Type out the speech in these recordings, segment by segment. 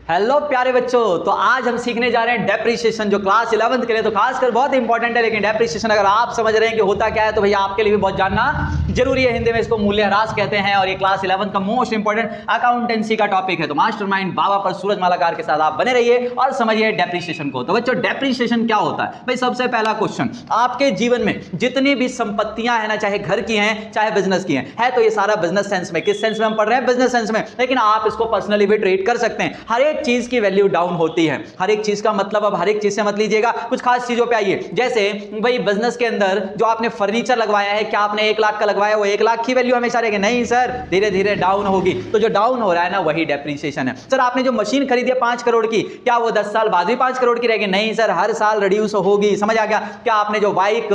Hello प्यारे बच्चों, तो आज हम सीखने जा रहे हैं डेप्रिसिएशन, जो क्लास 11th के लिए तो खासकर बहुत इंपॉर्टेंट है। लेकिन डेप्रिसिएशन अगर आप समझ रहे हैं कि होता क्या है तो भैया आपके लिए भी बहुत जानना जरूरी है। हिंदी में इसको मूल्यह्रास कहते हैं और ये क्लास 11th का मोस्ट इंपॉर्टेंट अकाउंटेंसी का टॉपिक है। तो मास्टरमाइंड बाबा पर सूरज मालाकार के साथ आप बने रहिए और समझिए डेप्रिसिएशन को। तो बच्चों, डेप्रिसिएशन क्या होता है भाई? सबसे पहला क्वेश्चन, आपके जीवन में जितनी भी संपत्तियां हैं ना, चाहे घर की हैं चाहे बिजनेस की हैं, है तो ये सारा बिजनेस सेंस में। किस सेंस में हम पढ़ रहे हैं? बिजनेस सेंस में। लेकिन आप इसको पर्सनली भी ट्रीट कर सकते हैं। हर एक चीज की वैल्यू डाउन होती है। हर एक चीज का मतलब, अब हर एक चीज से मत लीजिएगा, कुछ खास चीजों पे आइए। जैसे भाई बिजनेस के अंदर जो आपने फर्नीचर लगवाया है, क्या आपने 1 लाख का लगवाया, वो 1 लाख की वैल्यू हमेशा रहेगी? नहीं सर, धीरे धीरे डाउन होगी। तो जो डाउन हो रहा है ना, वही डेप्रिसिएशन है। सर आपने जो मशीन खरीदी है 5 करोड़ की, क्या वो 10 साल बाद भी 5 करोड़ की रहेगी? नहीं सर, हर साल रिड्यूस होगी। समझ आ गया? क्या आपने जो बाइक,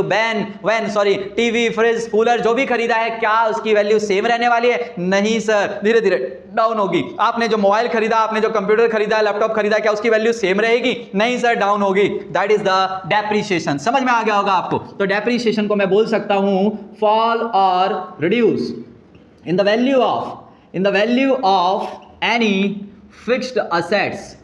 टीवी, फ्रिज, कूलर जो भी खरीदा है, क्या उसकी वैल्यू सेम रहने वाली है? नहीं सर, धीरे धीरे डाउन होगी। आपने जो मोबाइल खरीदा, आपने जो कंप्यूटर खरीदा, लैपटॉप खरीदा, क्या उसकी वैल्यू सेम रहेगी? नहीं सर, डाउन होगी। That is the depreciation. समझ में आ गया होगा आपको? तो डेप्रिसिएशन को मैं बोल सकता हूं फॉल और reduce in the value of any fixed assets,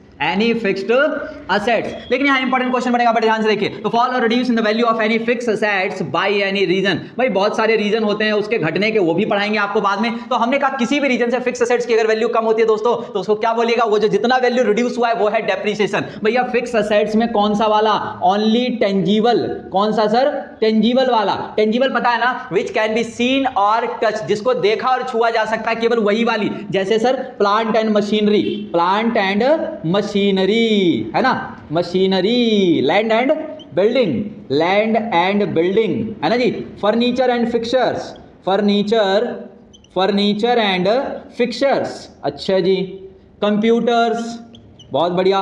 लेकिन यहां इंपॉर्टेंट क्वेश्चन बनेगा, बड़े ध्यान से देखिए। तो फॉल और reduce in the value of any fixed assets by any reason. भाई बहुत सारे रीजन होते हैं उसके घटने के, वो भी पढ़ाएंगे आपको बाद में। तो हमने कहा किसी भी रीजन से फिक्स्ड असेट्स की अगर वैल्यू कम होती है दोस्तों, तो उसको क्या बोलिएगा? वो जो जितना वैल्यू रिड्यूस हुआ है वो है डेप्रिसिएशन। भैया फिक्स्ड असेट्स में कौन सा वाला? Only tangible. कौन सा सर? टेंजिबल वाला। टेंजिबल पता है ना, विच कैन बी सीन और टच, जिसको देखा और छुआ जा सकता है, केवल वही वाली। जैसे सर प्लांट एंड मशीनरी, है ना, मशीनरी। लैंड एंड बिल्डिंग, है ना जी। फर्नीचर एंड फिक्चर्स, अच्छा जी। कंप्यूटर्स, बहुत बढ़िया।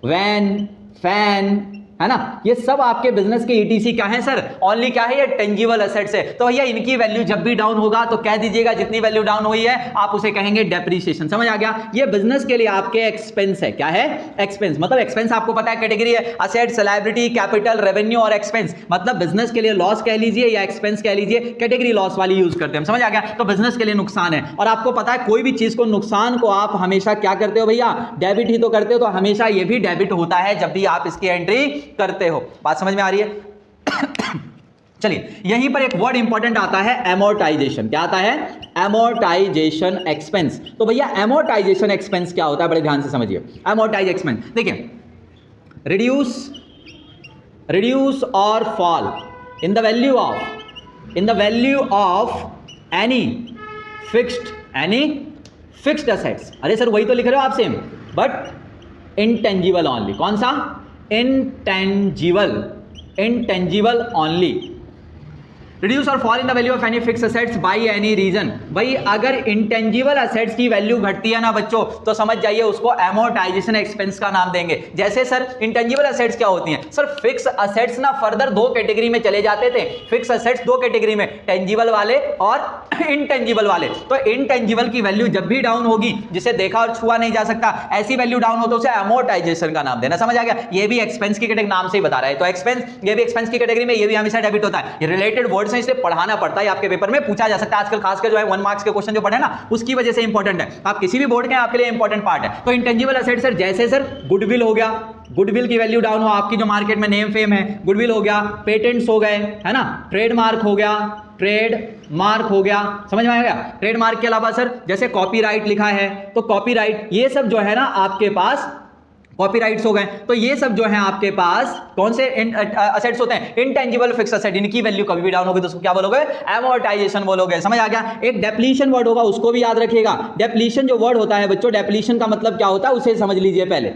वैन, फैन, है ना, ये सब आपके बिजनेस के ईटीसी क्या है सर? ओनली क्या है? ये टेंजिबल एसेट्स है। तो भैया इनकी वैल्यू जब भी डाउन होगा तो कह दीजिएगा जितनी वैल्यू डाउन हुई है आप उसे कहेंगे डेप्रिसिएशन। समझ आ गया? ये बिजनेस के लिए आपके एक्सपेंस है। क्या है? एक्सपेंस। मतलब एक्सपेंस आपको पता है कैटेगरी है, असेट्स, लायबिलिटी, कैपिटल, रेवेन्यू और एक्सपेंस। मतलब बिजनेस के लिए लॉस कह लीजिए या एक्सपेंस कह लीजिए, कैटेगरी लॉस वाली यूज करते हैं। समझ आ गया? तो बिजनेस के लिए नुकसान है। और आपको पता है कोई भी चीज को, नुकसान को आप हमेशा क्या करते हो भैया? डेबिट ही तो करते हो। तो हमेशा ये भी डेबिट होता है जब भी आप इसकी एंट्री करते हो। बात समझ में आ रही है? चलिए, यहीं पर एक वर्ड इंपॉर्टेंट आता है, एमोर्टाइजेशन। क्या आता है? Amortisation expense. तो भैया एमोर्टाइजेशन एक्सपेंस क्या होता है? बड़े ध्यान से समझिए। एमोर्टाइज एक्सपेंस देखिए, रिड्यूस और fall in the value of any fixed assets. अरे सर वही तो लिख रहे हो आप सेम, बट इंटेंजिबल ओनली। कौन सा? Intangible only. रिड्यूस और fall in the value of any fixed assets by any reason. भाई अगर इंटेंजिबल असेट्स की वैल्यू घटती है ना बच्चों, तो समझ जाइए उसको एमोर्टाइजेशन एक्सपेंस का नाम देंगे। जैसे सर इंटेंजिबल असेट्स क्या होती हैं? सर फिक्स्ड असेट्स ना फर्दर 2 कैटेगरी में चले जाते थे। फिक्स्ड असेट्स 2 कैटेगरी में, टेंजिबल वाले और इनटेंजिबल वाले। तो इनटेंजिबल की वैल्यू जब भी डाउन होगी, जिसे देखा और छुआ नहीं जा सकता, ऐसी वैल्यू डाउन हो तो उसे एमोर्टाइजेशन का नाम देना। समझ आ गया? ये भी एक्सपेंस की कैटेगरी, नाम से ही बता रहा है। तो एक्सपेंस, ये भी एक्सपेंस की कैटेगरी में, ये भी हमेशा डेबिट होता है। ये रिलेटेड वर्ड से, इसलिए पढ़ाना पड़ता है, आपके पेपर में पूछा जा सकता है। आजकल खासकर जो है 1 मार्क्स के क्वेश्चन जो पढ़े ना, उसकी वजह से इंपॉर्टेंट है। आप किसी भी बोर्ड के हैं, आपके लिए इंपॉर्टेंट पार्ट है। तो इंटेंजिबल एसेट सर, जैसे सर गुडविल हो गया, गुडविल की वैल्यू डाउन हो, आपकी जो मार्केट में नेम फेम है, गुडविल हो गया, पेटेंट्स हो गए, है ना, ट्रेडमार्क हो गया, समझ में आएगा? ट्रेडमार्क के अलावा सर जैसे कॉपीराइट लिखा है, तो कॉपीराइट, ये सब जो है ना आपके पास कॉपीराइट्स हो गए। तो ये सब जो है आपके पास कौन से असेट्स होते हैं? Intangible fixed asset. इनकी वैल्यू कभी भी डाउन होगी तो उसको क्या बोलोगे? एमोर्टाइजेशन बोलोगे। समझ आ गया? एक डेप्लीशन वर्ड होगा, उसको भी याद रखिएगा। डेप्लीशन जो वर्ड होता है बच्चों, डेप्लीशन का मतलब क्या होता है उसे समझ लीजिए पहले।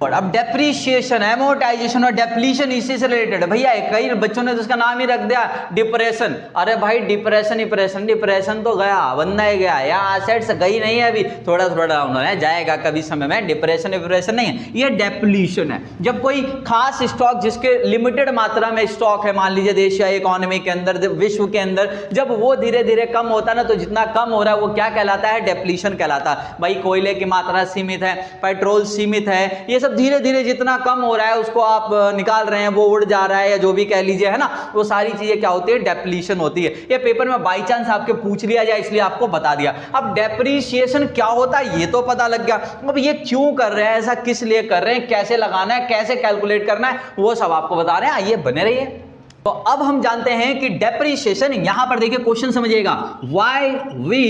अब डेप्रिसिएशन, एमोर्टाइजेशन और डेप्लीशन इसी से रिलेटेड है भैया। कई बच्चों ने तो उसका नाम ही रख दिया डिप्रेशन। अरे भाई डिप्रेशन तो गया, बनना ही गया। यहाँ असेट्स गई नहीं है, अभी थोड़ा डाउन है, जाएगा कभी समय में। डिप्रेशन नहीं है, ये डेप्लीशन है। जब कोई खास स्टॉक, जिसके लिमिटेड मात्रा में स्टॉक है, मान लीजिए देशीय इकोनॉमी के अंदर, विश्व के अंदर, जब वो धीरे धीरे कम होता है ना, तो जितना कम हो रहा है वो क्या कहलाता है? डेप्लीशन कहलाता है। भाई कोयले की मात्रा सीमित है, पेट्रोल सीमित है, ये सब जब धीरे धीरे जितना कम हो रहा है उसको आप निकाल रहे हैं, वो उड़ जा रहा है या जो भी कह लीजिए, है ना, वो सारी चीजें क्या होती है, डेप्लीशन होती है। ये पेपर में बाई चांस आपके पूछ लिया जाए इसलिए आपको बता दिया। अब डेप्रीशिएशन क्या होता है ये तो पता लग गया, अब ये क्यों कर रहे हैं, ऐसा किस लिए कर रहे हैं, कैसे लगाना है, कैसे कैलकुलेट करना है, वो सब आपको बता रहे हैं। आइए बने रहिए। तो अब हम जानते हैं कि डेप्रीशिएशन, यहां पर देखिए क्वेश्चन समझिएगा, व्हाई वी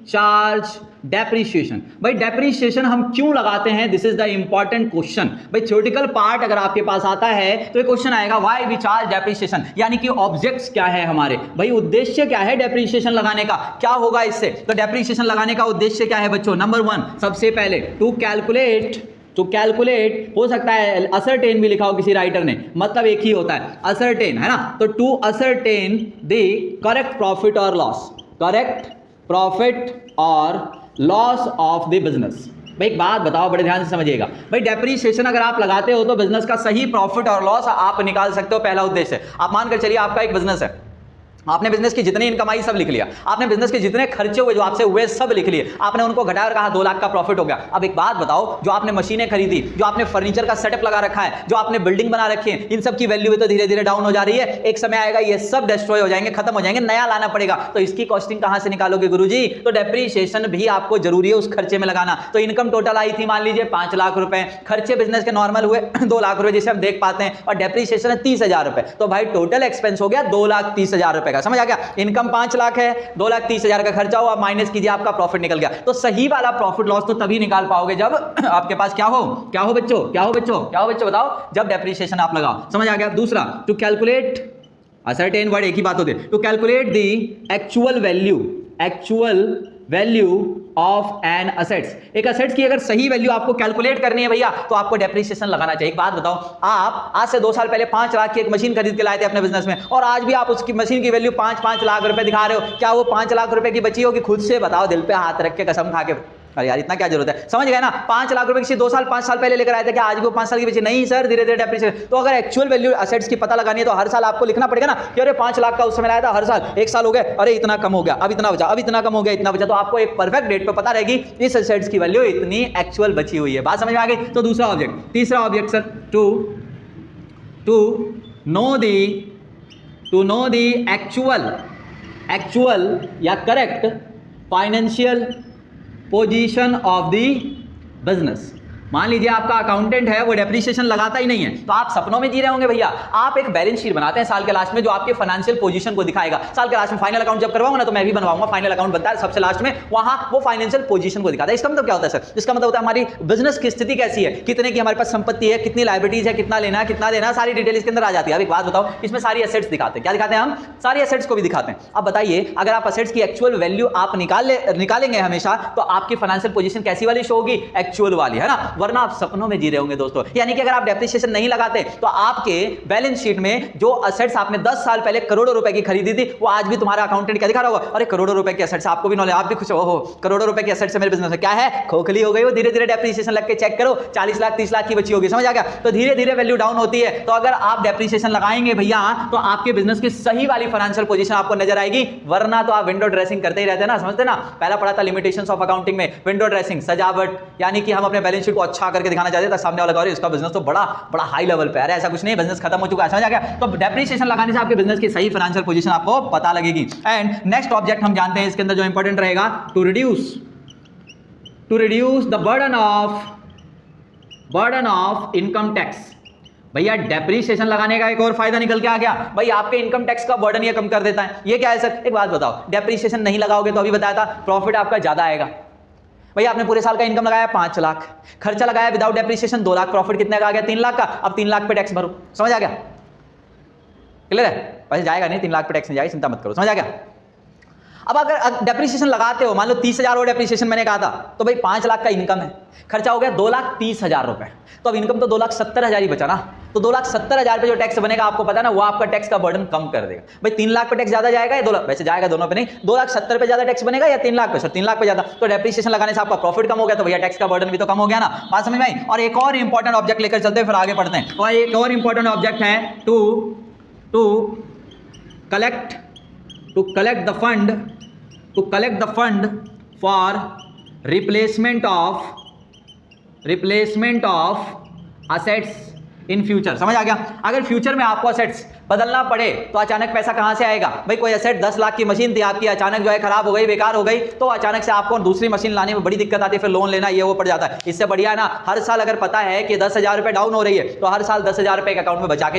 चार्ज डेप्रीशिएशन। भाई डेप्रीशिएशन हम क्यों लगाते हैं, this is the important question. भाई थ्योरेटिकल पार्ट अगर आपके पास आता है तो ये क्वेश्चन आएगा, व्हाई वी चार्ज डेप्रीशिएशन, यानी कि ऑब्जेक्ट्स क्या है हमारे, भाई उद्देश्य क्या है डेप्रीशिएशन लगाने का, क्या होगा इससे। तो डेप्रीशिएशन लगाने का उद्देश्य क्या है बच्चों, नंबर 1 सबसे पहले टू कैलकुलेट, हो सकता है असरटेन भी लिखा हो किसी राइटर ने, मतलब एक ही होता है असरटेन, है ना। तो to ascertain the correct profit और लॉस, करेक्ट प्रॉफिट और लॉस ऑफ द बिजनेस। भाई एक बात बताओ, बड़े ध्यान से समझिएगा, भाई डेप्रीशिएशन अगर आप लगाते हो तो बिजनेस का सही प्रॉफिट और लॉस आप निकाल सकते हो, पहला उद्देश्य। आप मानकर चलिए आपका एक बिजनेस है, आपने बिजनेस की जितनी इनकम आई सब लिख लिया, आपने बिजनेस के जितने खर्चे हुए जो आपसे हुए सब लिख लिए, आपने उनको घटाया और कहा 2 लाख का प्रॉफिट हो गया। अब एक बात बताओ, जो आपने मशीनें खरीदी, जो आपने फर्नीचर का सेटअप लगा रखा है, जो आपने बिल्डिंग बना रखी है, इन सब की वैल्यू भी तो धीरे धीरे डाउन हो जा रही है, एक समय आएगा ये सब डिस्ट्रॉय हो जाएंगे, खत्म हो जाएंगे, नया लाना पड़ेगा। तो इसकी कॉस्टिंग कहां से निकालोगे गुरुजी, तो डेप्रीशिएशन भी आपको जरूरी है उस खर्चे में लगाना। तो इनकम टोटल आई थी मान लीजिए 5 लाख रुपए, खर्चे बिजनेस के नॉर्मल हुए 2 लाख रुपए जिसे हम देख पाते हैं, और डेप्रीशिएशन है 30,000 रुपए, तो भाई टोटल एक्सपेंस हो गया 2,30,000 रुपए का। समझ आ गया, इनकम 5 लाख है, 2,30,000 का खर्चा हुआ, माइनस कीजिए आपका प्रॉफिट निकल गया। तो सही वाला प्रॉफिट लॉस तो तभी निकाल पाओगे जब आपके पास क्या हो बच्चों, बताओ, जब डेप्रीशिएशन आप लगाओ। समझ आ गया। दूसरा, टू कैलकुलेट, असर्टेन वर्ड एक ही बात होती है, to calculate the actual value of an assets. एक असेट्स की अगर सही वैल्यू आपको कैलकुलेट करनी है भैया तो आपको डेप्रीशिएशन लगाना चाहिए। एक बात बताओ, आप आज से 2 साल पहले 5 लाख की एक मशीन खरीद के लाए थे अपने बिजनेस में, और आज भी आप उसकी मशीन की वैल्यू 5-5 लाख रुपए दिखा रहे हो, क्या वो 5 लाख रुपए की बची होगी? खुद से बताओ, दिल पे हाथ रख के कसम खा के। अरे यार इतना क्या जरूरत है, समझ गए ना। 5 लाख रुपए किसी 2 साल 5 साल पहले लेकर आए थे, क्या आज भी वो 5 साल की बची? नहीं सर, धीरे धीरे डेप्रीशिएशन। तो अगर एक्चुअल वैल्यू असेट्स की पता लगानी है तो हर साल आपको लिखना पड़ेगा ना कि अरे 5 लाख का उस समय लाया था, हर साल 1 साल हो गया, अरे इतना कम हो गया, अब इतना बचा, अब इतना कम हो गया, इतना बचा। तो आपको एक परफेक्ट डेट पे पता रहेगी इस असेट्स की वैल्यू इतनी एक्चुअल बची हुई है। बात समझ में आ गई। तो दूसरा ऑब्जेक्ट, तीसरा object sir, to know the actual या correct financial position of the business. मान लीजिए आपका अकाउंटेंट है, वो डेप्रीशिएशन लगाता ही नहीं है, तो आप सपनों में जी रहे होंगे भैया। आप एक बैलेंस शीट बनाते हैं साल के लास्ट में जो आपके फाइनेंशियल पोजीशन को दिखाएगा। साल के लास्ट में फाइनल अकाउंट जब करवाऊंगा ना, तो मैं भी बनवाऊंगा, फाइनल अकाउंट बनता है सबसे लास्ट में, वहां वो फाइनेंशियल पोजीशन को दिखाता है। इसका मतलब क्या होता है सर? इसका मतलब होता है हमारी बिजनेस की स्थिति कैसी है, कितने की हमारे पास संपत्ति है, कितनी लायबिलिटीज है, कितना लेना है, कितना देना है, सारी डिटेल इसके अंदर आ जाती है। अब एक बात बताओ, इसमें सारी एसेट्स दिखाते हैं, क्या दिखाते हैं हम? सारी एसेट्स को भी दिखाते हैं। अब बताइए, अगर आप एसेट्स की एक्चुअल वैल्यू आप निकालेंगे हमेशा, तो आपकी फाइनेंशियल पोजीशन कैसी वाली शो होगी? एक्चुअल वाली, है ना। वरना आप सपनों में जी रहे होंगे दोस्तों। यानी कि अगर आप डेप्रीशिएशन नहीं लगाते तो आपके बैलेंस शीट में जो असेट्स आपने 10 साल पहले करोड़ों रुपए की खरीदी थी, वो आज भी तुम्हारा अकाउंटेंट क्या दिखा रहा होगा? अरे करोड़ों रुपए की असेट्स, आपको भी नॉलेज, आप भी खुश हो, करोड़ों रुपए की असेट्स मेरे बिजनेस में, क्या है? खोखली हो गई वो, धीरे धीरे डेप्रीशिएशन लग के चेक करो, 40 लाख 30 लाख की बची होगी। समझ आ गया। तो धीरे धीरे वैल्यू डाउन होती है। तो अगर आप डेप्रीशिएशन लगाएंगे भैया तो आपके बिजनेस की सही वाली फाइनेंशियल पोजीशन आपको नजर आएगी, वरना तो आप विंडो ड्रेसिंग करते ही रहते हैं ना। समझते ना, पहला पढ़ा था लिमिटेशंस ऑफ अकाउंटिंग में, विंडो ड्रेसिंग, सजावट, यानी कि हम अपने बैलेंस शीट को अच्छा करके दिखाना चाहते हैं, सामने वाला इसका बिजनेस तो बड़ा हाई लेवल पे है। ऐसा कुछ नहीं, बिजनेस खत्म हो चुका है। समझ आ गया। तो डेप्रीशिएशन लगाने से आपके बिजनेस की सही फाइनेंशियल पोजीशन आपको पता लगेगी। एंड नेक्स्ट ऑब्जेक्ट हम जानते हैं इसके अंदर जो इंपॉर्टेंट रहेगा, to reduce the burden of income tax. भैया डेप्रीशिएशन लगाने का एक और फायदा निकल के आ गया, भाई आपके इनकम टैक्स का बर्डन ये कम कर देता है। ये क्या है सर? एक बात बताओ, डेप्रीशिएशन नहीं लगाओगे तो अभी बताया था प्रॉफिट आपका ज्यादा आएगा। भैया आपने पूरे साल का इनकम लगाया 5 लाख, खर्चा लगाया विदाउट डेप्रीशिएशन 2 लाख, प्रॉफिट कितने का आ गया? 3 लाख का। अब 3 लाख पे टैक्स भरो। समझ आ गया? क्लियर है? पैसे जाएगा नहीं, 3 लाख पे टैक्स नहीं जाएगा, चिंता मत करो। समझ आ गया? अब अगर डेप्रीशिएशन लगाते हो, मान लो 30,000 और डेप्रीशिएशन मैंने कहा था, तो भाई 5 लाख का इनकम है, खर्चा हो गया 2,30,000 रुपए, तो अब इनकम तो 2,70,000 ही बचा ना। तो 2,70,000 पे जो टैक्स बनेगा आपको पता है ना, वो आपका टैक्स का बर्डन कम कर देगा। भाई 3 लाख पे टैक्स ज्यादा जाएगा या 2 लाख? वैसे जाएगा दोनों पे नहीं, 2,70,000 पे ज्यादा टैक्स बनेगा या 3 लाख पे? सर 3 लाख पे ज्यादा। तो डेप्रीशिएशन लगाने से आपका प्रॉफिट कम हो गया, तो भैया टैक्स का बर्डन भी तो कम हो गया ना। बात समझ में आई? और एक और इंपॉर्टेंट ऑब्जेक्ट लेकर चलते हैं, फिर आगे पढ़ते हैं। तो एक और इंपॉर्टेंट ऑब्जेक्ट है to collect the fund for replacement of assets in future, समझ आ गया। अगर फ्यूचर में आपको असेट्स बदलना पड़े तो अचानक पैसा कहां से आएगा भाई? कोई असेट 10 लाख की मशीन थी आपकी, अचानक जो है खराब हो गई, बेकार हो गई, तो अचानक से आपको दूसरी मशीन लाने में बड़ी दिक्कत आती है, फिर लोन लेना ये वो पड़ जाता है। इससे बढ़िया है ना, हर साल अगर पता है कि 10,000 रुपए डाउन हो रही है तो हर साल 10,000 रुपए के अकाउंट में बचा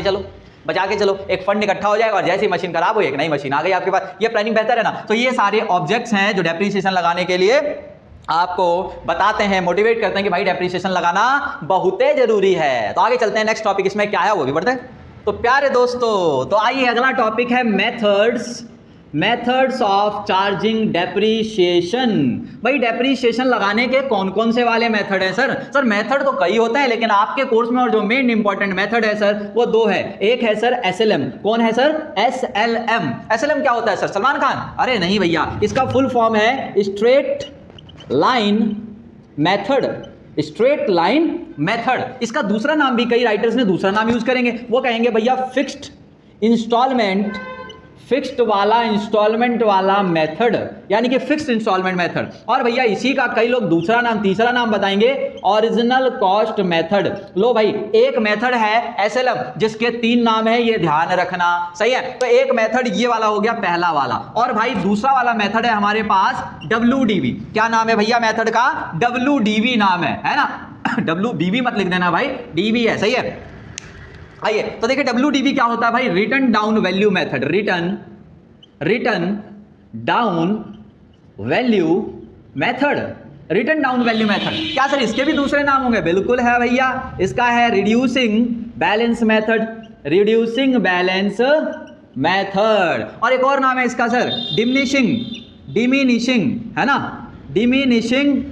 के चलो, एक फंड इकट्ठा हो जाएगा और जैसी मशीन खराब हो एक नई मशीन आ गई आपके पास। ये प्लानिंग बेहतर है ना। तो ये सारे ऑब्जेक्ट्स हैं जो डेप्रिसिएशन लगाने के लिए आपको बताते हैं, मोटिवेट करते हैं कि भाई डेप्रिसिएशन लगाना बहुत जरूरी है। तो आगे चलते हैं, नेक्स्ट टॉपिक इसमें क्या है वो भी पढ़ते हैं। तो प्यारे दोस्तों, तो आइए अगला टॉपिक है मेथड्स ऑफ चार्जिंग डेप्रिसिएशन। भाई डेप्रिसिएशन लगाने के कौन कौन से वाले मेथड है सर? मेथड तो कई होते हैं, लेकिन आपके कोर्स में और जो मेन इंपॉर्टेंट मेथड है सर वो दो है। एक है सर एसएलएम। कौन है सर? एसएलएम। एसएलएम क्या होता है सर? सलमान खान? अरे नहीं भैया, इसका फुल फॉर्म है straight line method. Straight line method, इसका दूसरा नाम भी कई राइटर्स ने दूसरा नाम यूज करेंगे, वो कहेंगे भैया फिक्स्ड इंस्टॉलमेंट वाला मेथड, यानी कि फिक्स्ड इंस्टॉलमेंट मेथड। और भैया इसी का कई लोग दूसरा नाम, तीसरा नाम बताएंगे ओरिजिनल कॉस्ट मेथड। लो भाई, एक मेथड है एसएलएम जिसके 3 नाम है, ये ध्यान रखना, सही है। तो एक मेथड ये वाला हो गया, पहला वाला। और भाई दूसरा वाला मेथड है हमारे पास WDV। क्या नाम है भैया मेथड का? WDV नाम है ना। WBV मत लिख देना भाई, DV है, सही है। आइए तो देखिए WDV क्या होता है भाई? Return down value method. Return down value method. Return down value method क्या सर इसके भी दूसरे नाम होंगे? बिल्कुल है भैया, इसका है रिड्यूसिंग बैलेंस मेथड। और एक और नाम है इसका सर डिमिनिशिंग, है ना, diminishing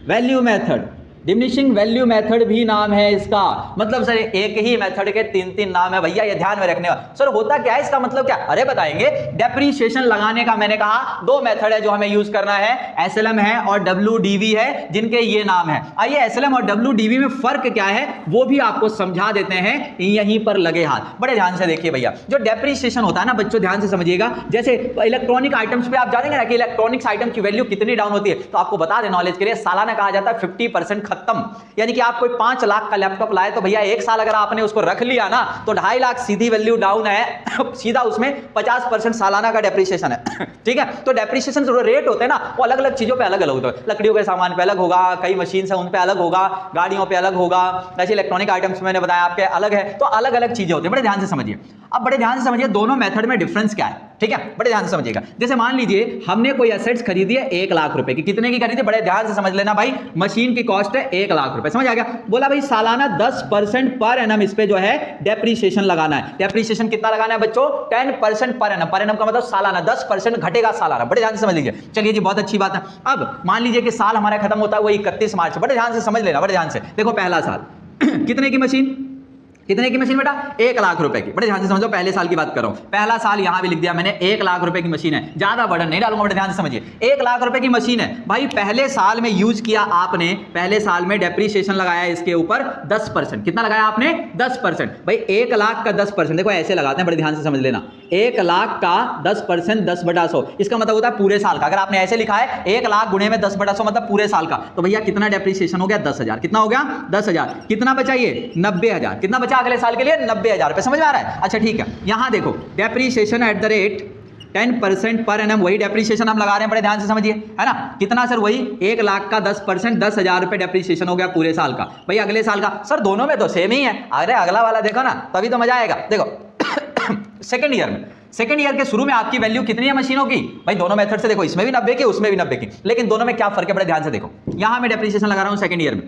value method. Diminishing value method भी नाम है इसका। मतलब सर एक ही मेथड के 3 नाम है भैया, ये ध्यान में रखने वाला। सर होता क्या है इसका मतलब क्या? अरे बताएंगे। डेप्रिसिएशन लगाने का मैंने कहा 2 मेथड है जो हमें यूज करना है, एसएलएम है और WDV है, जिनके ये नाम है। आइए एसएलएम और WDV में फर्क क्या है वो भी आपको समझा देते हैं, यहीं पर लगे हाथ। बड़े ध्यान से देखिए भैया, जो डेप्रिसिएशन होता है ना बच्चों, ध्यान से समझिएगा। जैसे इलेक्ट्रॉनिक आइटम्स पे आप जानेंगे ना कि इलेक्ट्रॉनिक्स आइटम की वैल्यू कितनी डाउन होती है, तो आपको बता दें नॉलेज के लिए, सालाना कहा जाता है 50% खत्म। यानी कि आप कोई 5 लाख का लैपटॉप लाए तो भैया 1 साल अगर आपने उसको रख लिया ना तो 2.5 लाख सीधी वैल्यू डाउन है सीधा उसमें 50% सालाना का डेप्रिसिएशन है। ठीक है, तो डेप्रिसिएशन जो रेट होते हैं ना वो अलग अलग चीजों पे अलग अलग होते हैं। लकड़ियों के सामान पे अलग होगा, कई मशीन है उन पे अलग होगा, गाड़ियों पे अलग होगा, ऐसे इलेक्ट्रॉनिक आइटम्स मैंने बताया आपके अलग है, तो अलग अलग चीजें होती है। बड़े ध्यान से समझिए। अब बड़े ध्यान से समझिए दोनों मेथड में डिफरेंस क्या है, ठीक है, बड़े ध्यान से समझिएगा। जैसे मान लीजिए हमने कोई एसेट्स खरीदी है 1 लाख रुपए की, कितने की खरीदी? बड़े ध्यान से समझ लेना भाई, मशीन की कॉस्ट है 1 लाख रुपए, समझ आ गया। बोला भाई सालाना 10% पर एनम इस पे जो है डेप्रिसिएशन लगाना है। डेप्रिसिएशन कितना लगाना है बच्चों? 10% पर एनम। पर एनम का मतलब सालाना, 10% घटेगा सालाना। बड़े ध्यान से समझ लीजिए। चलिए जी, बहुत अच्छी बात है। अब मान लीजिए कि साल हमारा खत्म होता है वो 31 मार्च। बड़े ध्यान से समझ लेना, बड़े ध्यान से देखो। पहला साल कितने की मशीन बेटा? 1 लाख रुपए की। बड़े ध्यान से समझो, पहले साल की बात कर रहा हूं। पहला साल यहां भी लिख दिया मैंने, 1 लाख रुपए की मशीन है, ज्यादा बर्डन नहीं डालूंगा। बड़े ध्यान से समझिए, 1 लाख रुपए की मशीन है भाई, पहले साल में यूज किया आपने, पहले साल में डेप्रिसिएशन लगाया इसके ऊपर 10%। कितना लगाया आपने? 10%। भाई 1 लाख का 10%, देखो ऐसे लगाते हैं, बड़े ध्यान से समझ लेना। 1 लाख का 10%, 10/100, इसका मतलब होता है पूरे साल का। अगर आपने ऐसे लिखा है 1 लाख गुणे में 10/100 मतलब पूरे साल का, तो भैया कितना डेप्रिसिएशन हो गया? 10,000। कितना हो गया? 10,000। कितना बचा? ये 90,000। कितना बचा अगले साल के लिए? 90,000 रुपए। समझ में आ रहा है? अच्छा ठीक है, यहां देखो depreciation at the rate 10% per annum, वही डेप्रिसिएशन हम लगा रहे हैं। बड़े ध्यान से समझिए, है ना। कितना सर? वही 1 लाख का 10%, 10,000 रुपए डेप्रिसिएशन हो गया पूरे साल का। भाई अगले साल का सर दोनों में तो सेम ही है। अरे अगला वाला देखो ना, तभी तो मजा आएगा। देखो सेकेंड ईयर के शुरू में आपकी वैल्यू कितनी है मशीनों की? भाई दोनों मेथड से देखो, इसमें भी 90 की, उसमें भी 90 की, लेकिन दोनों में क्या फर्क है? बड़े ध्यान से देखो, यहां मैं डेप्रिसिएशन लगा रहा हूं सेकेंड ईयर में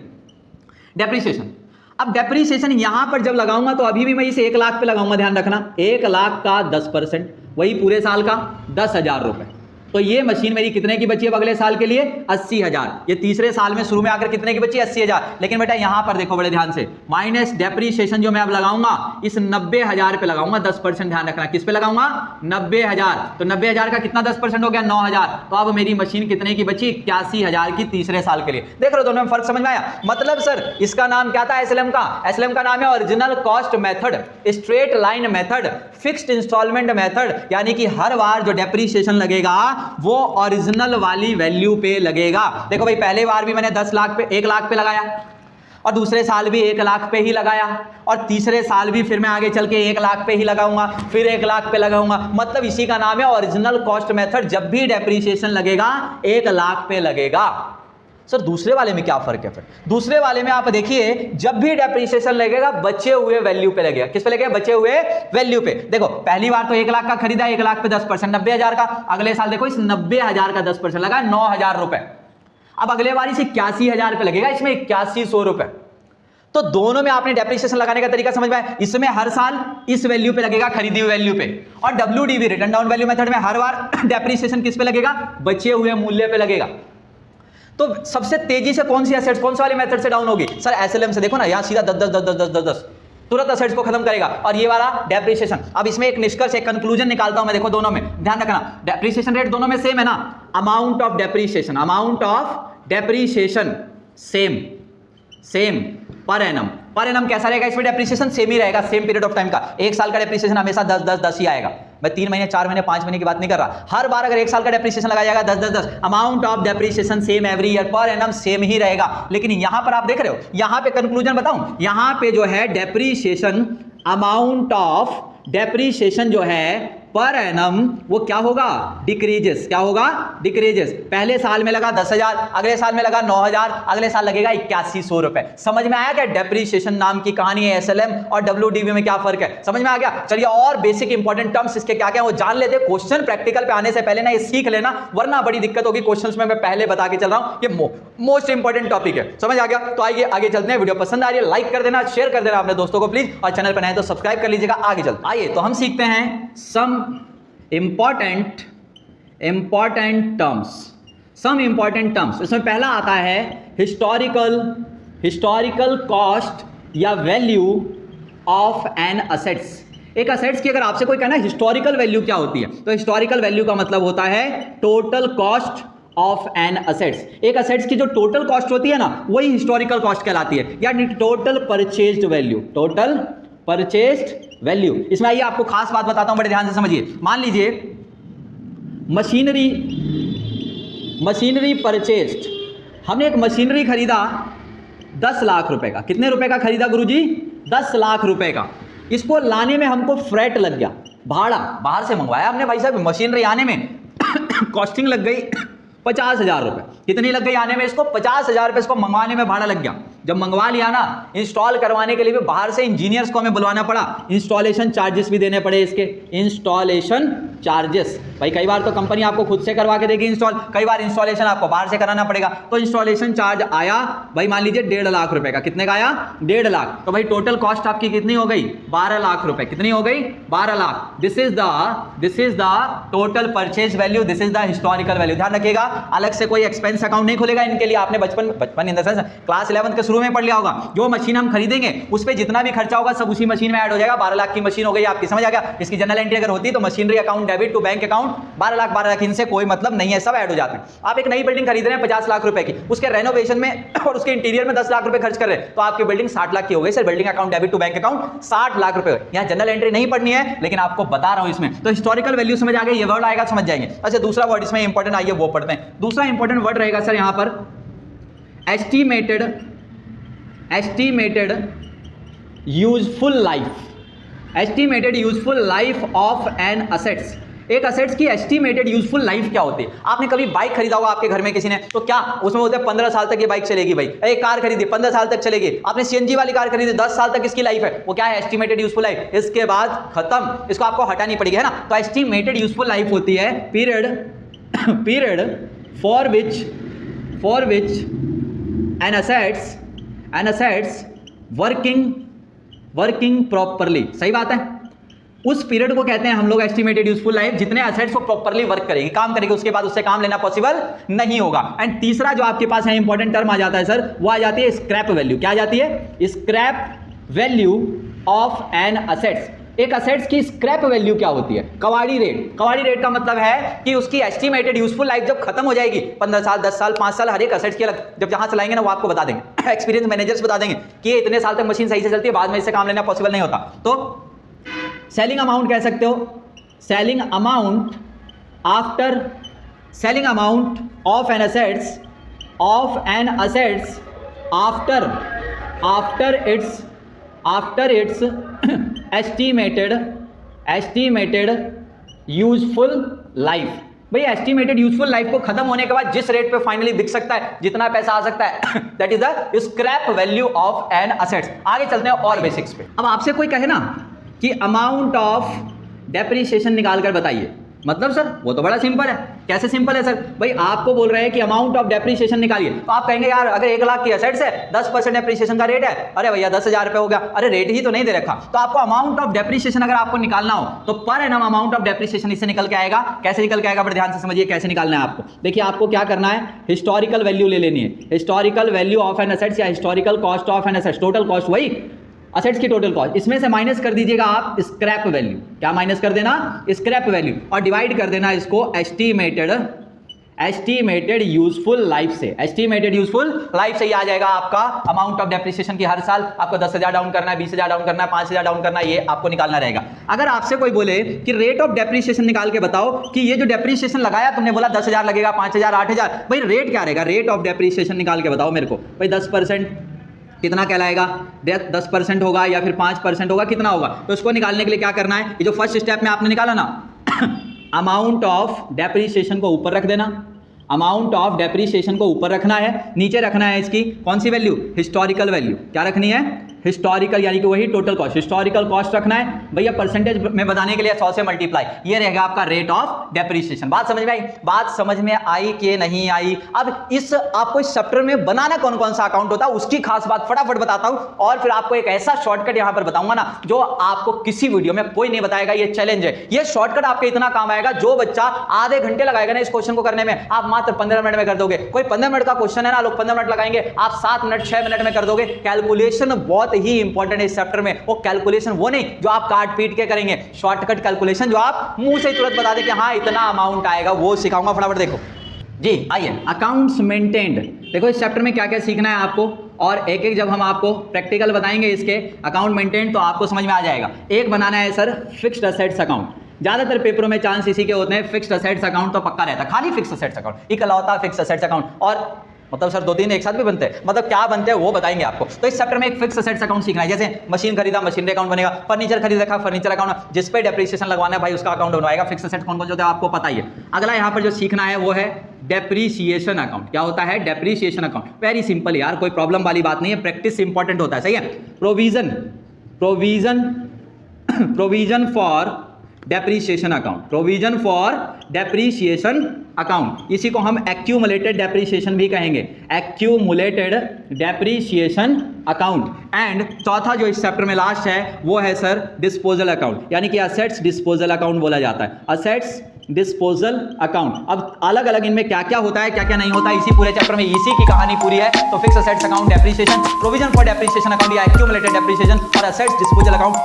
डेप्रिसिएशन। अब डेप्रिसिएशन यहां पर जब लगाऊंगा तो अभी भी मैं इसे 1 लाख पे लगाऊंगा, ध्यान रखना। 1 लाख का 10%, वही पूरे साल का 10,000 रुपए। तो ये मशीन मेरी कितने की बची है अगले साल के लिए? 80,000। ये तीसरे साल में शुरू में आकर कितने की बची? 80,000। लेकिन बेटा यहां पर देखो बड़े ध्यान से, माइनस डेप्रिसिएशन जो मैं अब लगाऊंगा इस 90,000 पे लगाऊंगा, 10%। ध्यान रखना, किस पे लगाऊंगा? 90,000। तो 90,000 का कितना 10% हो गया? 9,000। तो अब मेरी मशीन कितने की बची? 81,000 की तीसरे साल के लिए। देख रहे हो दोनों में फर्क समझ में आया? मतलब सर इसका नाम क्या था एसएलएम का? एसएलएम का नाम है original cost method, straight line method, fixed installment method. यानी कि हर बार जो डेप्रिसिएशन लगेगा वो ओरिजिनल वाली वैल्यू पे लगेगा। देखो भाई पहले बार भी मैंने 10 लाख पे 1 लाख पे लगाया, और दूसरे साल भी 1 लाख पे ही लगाया, और तीसरे साल भी फिर मैं आगे चल के 1 लाख पे ही लगाऊंगा, फिर 1 लाख पे लगाऊंगा। मतलब इसी का नाम है ओरिजिनल कॉस्ट मेथड। जब भी डेप्रिसिएशन लगेगा 1 लाख पे लगेगा। सर दूसरे वाले में क्या फर्क है? फिर दूसरे वाले में आप देखिए, जब भी डेप्रिसिएशन लगेगा बचे हुए वैल्यू पे लगेगा। किस पे लगेगा? बचे हुए वैल्यू पे। देखो पहली बार तो 1 लाख का खरीदा, 1 लाख पे 10%, 90,000 का। अगले साल देखो इस 90,000 का 10% लगा, 9,000 रुपए। अब अगले बार इसे 81,000 पे लगेगा, इसमें 8100 रुपए। तो दोनों में आपने डेप्रिसिएशन लगाने का तरीका समझ में आया। इसमें हर साल इस वैल्यू पे लगेगा, खरीदी हुई वैल्यू पे, और WDV return down value method में हर बार डेप्रिसिएशन किस पे लगेगा? बचे हुए मूल्य पे लगेगा। तो सबसे तेजी से कौन सी एसेट्स कौन से वाले मेथड से डाउन होगी? सर SLM से। देखो ना यहां सीधा 10 तुरंत एसेट्स को खत्म करेगा, और ये वाला डेप्रिसिएशन। अब इसमें एक निष्कर्ष, एक कंक्लूजन निकालता हूं मैं। देखो दोनों में ध्यान रखना, डेप्रिसिएशन रेट दोनों में सेम है ना। Amount of depreciation same per annum कैसा रहेगा? इसमें डेप्रिसिएशन सेम ही रहेगा, सेम पीरियड ऑफ टाइम का। 1 साल का डेप्रिसिएशन हमेशा 10 ही आएगा। मैं 3 महीने, 4 महीने, 5 महीने की बात नहीं कर रहा। हर बार अगर 1 साल का डेप्रिसिएशन लगाया जाएगा 10। Amount of depreciation same every year, per annum same ही रहेगा। लेकिन यहां पर आप देख रहे हो, यहां पे कंक्लूजन बताऊं, यहां पे जो है डेप्रिसिएशन, अमाउंट ऑफ डेप्रिसिएशन जो है पर एनम, वो क्या होगा? डिक्रीजेस। क्या होगा? डिक्रीजेस। पहले साल में लगा 10,000, अगले साल में लगा 9,000, अगले साल लगेगा 8100 रुपए। समझ में आया क्या डेप्रिसिएशन नाम की कहानी है? SLM और WDV में क्या फर्क है? समझ में आ गया? चलिए और बेसिक इंपॉर्टेंट टर्म्स इसके क्या क्या वो जान लेते। क्वेश्चन प्रैक्टिकल पे आने से पहले ना ये सीख लेना, वरना बड़ी दिक्कत होगी क्वेश्चंस में। मैं पहले बता के चल रहा हूं, ये मोस्ट इंपॉर्टेंट टॉपिक है। समझ आ गया? तो आइए आगे चलते हैं। वीडियो पसंद आ रही है लाइक कर देना, शेयर कर देना अपने दोस्तों को प्लीज, और चैनल पर नए तो सब्सक्राइब कर लीजिएगा। आगे चलते आइए तो हम सीखते हैं सम इंपॉर्टेंट टर्म्स। इसमें पहला आता है हिस्टोरिकल कॉस्ट या वैल्यू ऑफ एन असेट्स। एक असेट्स की अगर आपसे कोई कहना हिस्टोरिकल वैल्यू क्या होती है, तो हिस्टोरिकल वैल्यू का मतलब होता है total cost of an assets. एक असेट्स की जो टोटल कॉस्ट होती है ना, वही हिस्टोरिकल कॉस्ट कहलाती है, यानी टोटल परचेज्ड वैल्यू। इसमें आइए आपको खास बात बताता हूं, बड़े ध्यान से समझिए। मान लीजिए मशीनरी परचेज्ड, हमने एक मशीनरी खरीदा 10 लाख रुपए का। कितने रुपए का खरीदा गुरुजी? 10 लाख रुपए का। इसको लाने में हमको फ्रेट लग गया, भाड़ा, बाहर से मंगवाया हमने भाई साहब। मशीनरी आने में कॉस्टिंग लग गई 50,000 रुपए। कितनी लग गई आने में? इसको 50,000 रुपए इसको मंगवाने में भाड़ा लग गया। जब मंगवा लिया ना, इंस्टॉल करवाने के लिए भी बाहर से इंजीनियर्स को हमें बुलवाना पड़ा, इंस्टॉलेशन चार्जेस भी देने पड़े इसके, इंस्टॉलेशन चार्जेस। भाई कई बार तो कंपनी आपको खुद से करवा के देगी इंस्टॉल, कई बार इंस्टॉलेशन आपको बाहर से कराना पड़ेगा। तो इंस्टॉलेशन चार्ज आया भाई, मान लीजिए 1.5 लाख रुपए का। कितने का आया? 1.5 लाख। तो भाई टोटल कॉस्ट आपकी कितनी हो गई? 12 लाख रुपए। कितनी हो गई? 12 lakh. This is the total purchase value, this is the historical value. ध्यान रखिएगा, अलग से कोई एक्सपेंस अकाउंट नहीं खुलेगा इनके लिए। आपने बचपन इन द सेंस क्लास 11 के शुरू में पढ़ लिया होगा, जो मशीन हम खरीदेंगे उस पे जितना भी खर्चा होगा सब उसी मशीन में ऐड हो जाएगा। 12 लाख की मशीन हो गई आपकी, समझ आ गया? इसकी जनरल एंट्री अगर होती तो machinery account debit to bank account 12 lakh इनसे कोई मतलब नहीं है, सब ऐड हो जाते हैं। आप एक नई बिल्डिंग खरीद रहे हैं 50 लाख रुपए की, उसके रेनोवेशन में और उसके इंटीरियर में 10 लाख रुपए खर्च कर रहे हैं, तो आपकी बिल्डिंग 60 लाख की हो गई। Sir building account debit to bank account 60 lakh रुपए। यहां जनरल एंट्री नहीं पढ़नी है, लेकिन आपको बता रहा हूं इसमें। तो हिस्टोरिकल वैल्यू समझ आ गया, ये वर्ड आएगा समझ जाएंगे। अच्छा दूसरा वर्ड इसमें इंपॉर्टेंट, आइए वो पढ़ते हैं। दूसरा इंपॉर्टेंट वर्ड रहेगा सर यहां पर estimated useful life of an assets. एक असेट्स की एस्टिमेटेड यूजफुल लाइफ क्या होती है? आपने कभी बाइक खरीदा होगा आपके घर में किसी ने, तो क्या उसमें बोलते हैं 15 साल तक ये बाइक चलेगी। भाई एक कार खरीदी 15 साल तक चलेगी। आपने CNG वाली कार खरीदी 10 साल तक इसकी लाइफ है, वो क्या है? Estimated useful life. इसके बाद खत्म, इसको आपको हटानी पड़ेगी, है ना? तो एस्टिमेटेड यूजफुल लाइफ होती है period for which N assets working properly. सही बात है, उस पीरियड को कहते हैं हम लोग एस्टिमेटेड यूजफुल लाइफ, जितने असेट्स को प्रॉपरली वर्क करेगी, काम करेगी, उसके बाद उससे काम लेना पॉसिबल नहीं होगा। एंड तीसरा जो आपके पास है इंपॉर्टेंट टर्म आ जाता है सर, वो आ जाती है स्क्रैप वैल्यू। क्या आ जाती है? Scrap value of an assets. एक असेट्स की स्क्रैप वैल्यू क्या होती है? कवाड़ी रेट का मतलब है कि उसकी एस्टिमेटेड यूजफुल लाइफ जब खत्म हो जाएगी, 15 साल, 10 साल, 5 साल, हर एक असेट्स की अलग, जब जहां चलाएंगे ना वो आपको बता देंगे, एक्सपीरियंस मैनेजर्स बता देंगे कि ये इतने साल तक मशीन सही से चलती है, बाद में इससे काम लेना पॉसिबल नहीं होता। तो सेलिंग अमाउंट कह सकते हो, selling amount of an assets after after its estimated useful life. भाई एस्टिमेटेड यूजफुल लाइफ को खत्म होने के बाद जिस रेट पे फाइनली बिक सकता है, जितना पैसा आ सकता है, that is the scrap value of an assets. आगे चलते हैं और बेसिक्स पे। अब आपसे कोई कहे ना कि अमाउंट ऑफ डेप्रिसिएशन निकाल कर बताइए, मतलब सर वो तो बड़ा सिंपल है। कैसे सिंपल है सर? भाई आपको बोल रहे हैं कि अमाउंट ऑफ डेप्रिसिएशन निकालिए, तो आप कहेंगे यार अगर 1 लाख की असेट्स है 10% डेप्रिसिएशन का रेट है, अरे भैया 10,000 रुपए हो गया, अरे रेट ही तो नहीं दे रखा। तो आपको अमाउंट ऑफ डेप्रिसिएशन अगर आपको निकालना हो तो per annum amount of depreciation इससे निकल के आएगा। कैसे निकल के आएगा? बड़े ध्यान से समझिए कैसे निकालना है आपको। देखिए आपको क्या करना है, हिस्टोरिकल वैल्यू ले लेनी है, historical value of an assets या historical cost of an assets, total cost वही असेट्स की टोटल कॉस्ट, इसमें से माइनस कर दीजिएगा आप स्क्रैप वैल्यू। क्या माइनस कर देना? स्क्रैप वैल्यू, और डिवाइड कर देना इसको एस्टिमेटेड यूजफुल लाइफ से। एस्टिमेटेड यूजफुल लाइफ से ही आ जाएगा आपका अमाउंट ऑफ डेप्रिसिएशन की। हर साल आपको 10,000 डाउन करना है, 20,000 डाउन करना है, 5,000 डाउन करना है, ये आपको निकालना रहेगा। अगर आपसे कोई बोले कि रेट ऑफ डेप्रिसिएशन निकाल के बताओ कि ये जो डेप्रिसिएशन लगाया तुमने, बोला 10,000 लगेगा, 5,000, 8,000, भाई रेट क्या रहेगा? रेट ऑफ डेप्रिसिएशन निकाल के बताओ मेरे को। भाई 10% कितना कहलाएगा? 10% होगा या फिर 5% होगा, कितना होगा? तो उसको निकालने के लिए क्या करना है, ये जो फर्स्ट स्टेप में आपने निकाला ना, अमाउंट ऑफ डेप्रिसिएशन को ऊपर रख देना, अमाउंट ऑफ डेप्रिसिएशन को ऊपर रखना है, नीचे रखना है इसकी कौन सी वैल्यू? Historical value. क्या रखनी है? हिस्टोरिकल, यानी कि वही टोटल कॉस्ट, हिस्टोरिकल कॉस्ट रखना है भैया। परसेंटेज में बताने के लिए 100 से मल्टीप्लाई, ये रहेगा आपका रेट ऑफ डेप्रिसिएशन। बात समझ में आई? बात समझ में आई कि नहीं आई? अब इस आपको इस चैप्टर में बनाना कौन कौन सा अकाउंट होता है उसकी खास बात फटाफट बताता हूं, और फिर आपको एक ऐसा शॉर्टकट यहां पर बताऊंगा ना जो आपको किसी वीडियो में कोई नहीं बताएगा। ये चैलेंज है, ये शॉर्टकट आपके इतना काम आएगा, जो बच्चा आधे घंटे लगाएगा ना इस क्वेश्चन को करने में, आप मात्र 15 मिनट में कर दोगे। कोई 15 मिनट का क्वेश्चन है ना, लोग 15 मिनट लगाएंगे, आप 7 मिनट 6 मिनट में कर दोगे। कैलकुलेशन बहुत ही इंपॉर्टेंट है चैप्टर में। वो कैलकुलेशन वो नहीं जो आप काट पीट के करेंगे, शॉर्टकट कैलकुलेशन जो आप मुंह से तुरंत बता दे कि हाँ इतना अमाउंट आएगा, वो सिखाऊंगा। फटाफट देखो जी, आइए अकाउंट्स मेंटेन्ड। देखो इस चैप्टर में क्या क्या सीखना है आपको, और एक एक जब हम आपको प्रैक्टिकल बताएंगे इसके अकाउंट मेंटेन तो आपको समझ में आ जाएगा। एक बनाना है सर फिक्स्ड असेट्स अकाउंट। ज्यादातर पेपरों में चांस इसी के होते हैं, फिक्स्ड असेट्स अकाउंट तो पक्का रहता है, खाली फिक्स्ड असेट्स अकाउंट, इकलौता फिक्स्ड असेट्स अकाउंट। और मतलब सर 2-3 एक साथ भी बनते हैं, मतलब क्या बनते हैं वो बताएंगे आपको। तो इस चैप्टर में एक फिक्स असेट्स अकाउंट सीखना है, जैसे मशीन खरीदा मशीनरी अकाउंट बनेगा, फर्नीचर खरीद रखा फर्नीचर अकाउंट, जिस पे डेप्रिसिएशन लगवाना है भाई उसका अकाउंट बनवाएगा। फिक्स असेट कौन कौन से होते हैं आपको पता ही है। अगला यहाँ पर जो सीखना है वो है डेप्रिसिएशन अकाउंट। क्या होता है? Depreciation account. वेरी सिंपल यार, कोई प्रॉब्लम वाली बात नहीं है, प्रैक्टिस इंपॉर्टेंट होता है, सही है। Provision for depreciation account, provision for depreciation account, इसी को हम एक्यूमुलेटेड डेप्रिसिएशन भी कहेंगे, एक्यूमुलेटेड डेप्रिसिएशन अकाउंट। एंड चौथा जो इस चैप्टर में लास्ट है वो है सर डिस्पोजल अकाउंट, यानी कि असेट्स डिस्पोजल अकाउंट बोला जाता है, असेट्स डिस्पोजल अकाउंट। अब अलग अलग इनमें क्या क्या होता है क्या क्या नहीं होता है, इसी पूरे चैप्टर में इसी की कहानी पूरी है। तो fix assets account, depreciation, provision for depreciation account या एक्यूमुलेटेड डेप्रिसिएशन और असेट्स डिस्पोजल अकाउंट